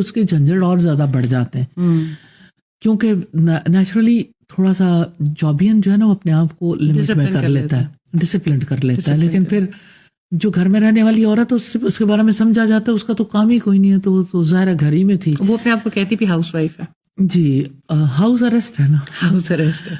اس کی جھنجھٹ اور زیادہ بڑھ جاتے ہیں، کیونکہ نیچرلی تھوڑا سا جابین جو ہے نا وہ اپنے آپ کو لمٹ میں کر لیتا ہے، ڈسپلنڈ کر لیتا ہے، لیکن پھر جو گھر میں رہنے والی عورت اس کے بارے میں سمجھا جاتا ہے اس کا تو کام ہی کوئی نہیں ہے، تو وہ تو ظاہر ہے گھر ہی میں تھی، وہ اپنے آپ کو کہتی بھی ہاؤس وائف ہے. جی ہاؤس اریسٹ ہے نا، ہاؤس اریسٹ ہے.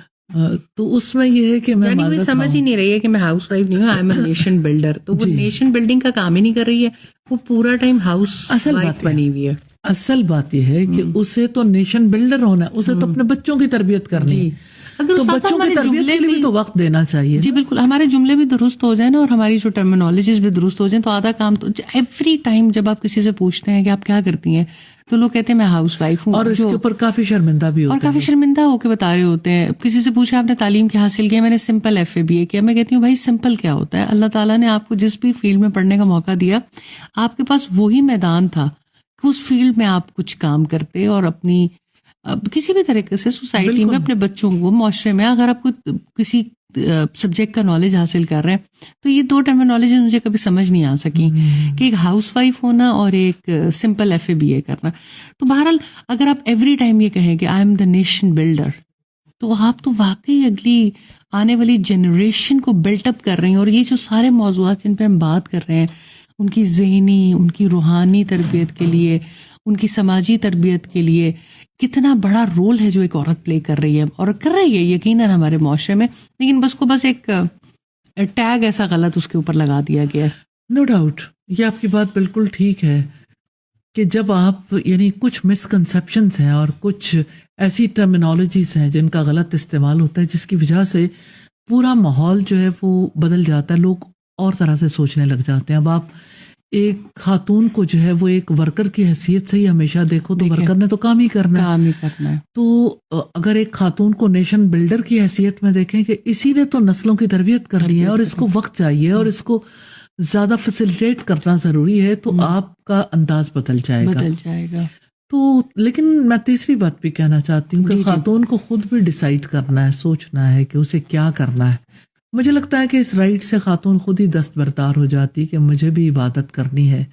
تو اس میں یہ ہے کہ میں یعنی وہ سمجھ ہی نہیں رہی ہے کہ میں ہاؤس وائف نہیں ہوں، I am a nation builder. تو وہ نیشن بلڈنگ کا کام ہی نہیں کر رہی ہے، وہ پورا ٹائم ہاؤس وائف بنی ہوئی ہے. اصل بات یہ ہے کہ اسے تو نیشن بلڈر ہونا ہے، اسے تو اپنے بچوں کی تربیت کرنی ہے، تو بچوں کی تربیت کے لیے بھی تو وقت دینا چاہیے. جی بالکل، ہمارے جملے بھی درست ہو جائیں نا، اور ہماری جو ٹرمینالوجیز بھی درست ہو جائیں، تو آدھا کام تو ایوری ٹائم جب آپ کسی سے پوچھتے ہیں کہ آپ کیا کرتی ہیں تو لوگ کہتے ہیں میں ہاؤس وائف ہوں، اور اس کے اوپر کافی شرمندہ بھی ہوتے ہیں، اور کافی شرمندہ ہو کے بتا رہے ہوتے ہیں. کسی سے پوچھا آپ نے تعلیم کیا حاصل کیا، میں نے سمپل FA BA کیا. میں کہتی ہوں بھائی سمپل کیا ہوتا ہے؟ اللہ تعالیٰ نے آپ کو جس بھی فیلڈ میں پڑھنے کا موقع دیا، آپ کے پاس وہی میدان تھا کہ اس فیلڈ میں آپ کچھ کام کرتے، اور اپنی کسی بھی طریقے سے سوسائٹی میں اپنے بچوں کو، معاشرے میں اگر آپ کو کسی سبجیکٹ کا نالج حاصل کر رہے ہیں. تو یہ دو ٹرمینالوجیز مجھے کبھی سمجھ نہیں آ سکی کہ ایک ہاؤس وائف ہونا اور ایک سمپل FA BA کرنا. تو بہرحال اگر آپ ایوری ٹائم یہ کہیں کہ I am the nation builder, تو آپ تو واقعی اگلی آنے والی جنریشن کو بلٹ اپ کر رہے ہیں. اور یہ جو سارے موضوعات جن پہ ہم بات کر رہے ہیں، ان کی ذہنی، ان کی روحانی تربیت کے لیے، ان کی سماجی تربیت کے لیے کتنا بڑا رول ہے جو ایک عورت پلے کر رہی ہے، اور کر رہی ہے یقیناً ہمارے معاشرے میں. لیکن بس ایک ٹیگ ایسا غلط اس کے اوپر لگا دیا گیا ہے. نو ڈاؤٹ، یہ آپ کی بات بالکل ٹھیک ہے کہ جب آپ یعنی کچھ مسکنسیپشنس ہیں اور کچھ ایسی ٹرمینالوجیز ہیں جن کا غلط استعمال ہوتا ہے، جس کی وجہ سے پورا ماحول جو ہے وہ بدل جاتا ہے، لوگ اور طرح سے سوچنے لگ جاتے ہیں. اب آپ ایک خاتون کو جو ہے وہ ایک ورکر کی حیثیت سے ہی ہمیشہ دیکھو تو ورکر نے تو کام ہی کرنا ہے. تو اگر ایک خاتون کو نیشن بلڈر کی حیثیت میں دیکھیں کہ اسی نے تو نسلوں کی تربیت کرنی ہے اور اس کو وقت چاہیے اور اس کو زیادہ فیسیلیٹیٹ کرنا ضروری ہے، تو آپ کا انداز بدل جائے گا. تو لیکن میں تیسری بات بھی کہنا چاہتی ہوں کہ خاتون کو خود بھی ڈیسائیڈ کرنا ہے، سوچنا ہے کہ اسے کیا کرنا ہے. مجھے لگتا ہے کہ اس رائٹ سے خاتون خود ہی دستبردار ہو جاتی کہ مجھے بھی عبادت کرنی ہے،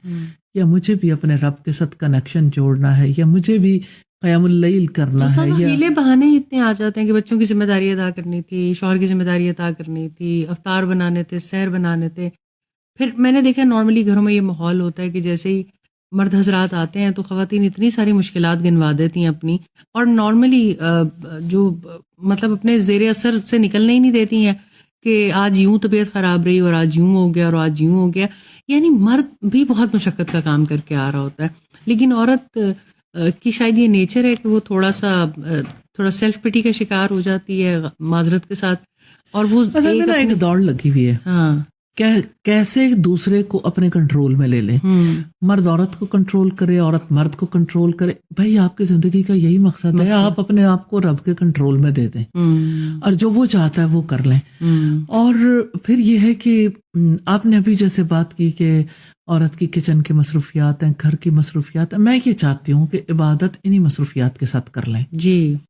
یا مجھے بھی اپنے رب کے ساتھ کنیکشن جوڑنا ہے، یا مجھے بھی قیام اللیل کرنا ہے. یا ہیلے بہانے اتنے آ جاتے ہیں کہ بچوں کی ذمہ داری ادا کرنی تھی، شوہر کی ذمہ داری ادا کرنی تھی، افطار بنانے تھے، سحر بنانے تھے. پھر میں نے دیکھا نارملی گھروں میں یہ ماحول ہوتا ہے کہ جیسے ہی مرد حضرات آتے ہیں تو خواتین اتنی ساری مشکلات گنوا دیتی ہیں اپنی، اور نارملی جو مطلب اپنے زیر اثر سے نکلنے ہی نہیں دیتی ہیں کہ آج یوں طبیعت خراب رہی اور آج یوں ہو گیا اور آج یوں ہو گیا. یعنی مرد بھی بہت مشقت کا کام کر کے آ رہا ہوتا ہے، لیکن عورت کی شاید یہ نیچر ہے کہ وہ تھوڑا سیلف پٹی کا شکار ہو جاتی ہے معذرت کے ساتھ. اور وہ ایک دوڑ لگی ہوئی ہے کیسے ایک دوسرے کو اپنے کنٹرول میں لے لیں. مرد عورت کو کنٹرول کرے، عورت مرد کو کنٹرول کرے. بھائی آپ کی زندگی کا یہی مقصد ہے، آپ اپنے آپ کو رب کے کنٹرول میں دے دیں اور جو وہ چاہتا ہے وہ کر لیں. اور پھر یہ ہے کہ آپ نے ابھی جیسے بات کی کہ عورت کی کچن کی مصروفیات ہیں، گھر کی مصروفیات ہیں، میں یہ چاہتی ہوں کہ عبادت انہی مصروفیات کے ساتھ کر لیں. جی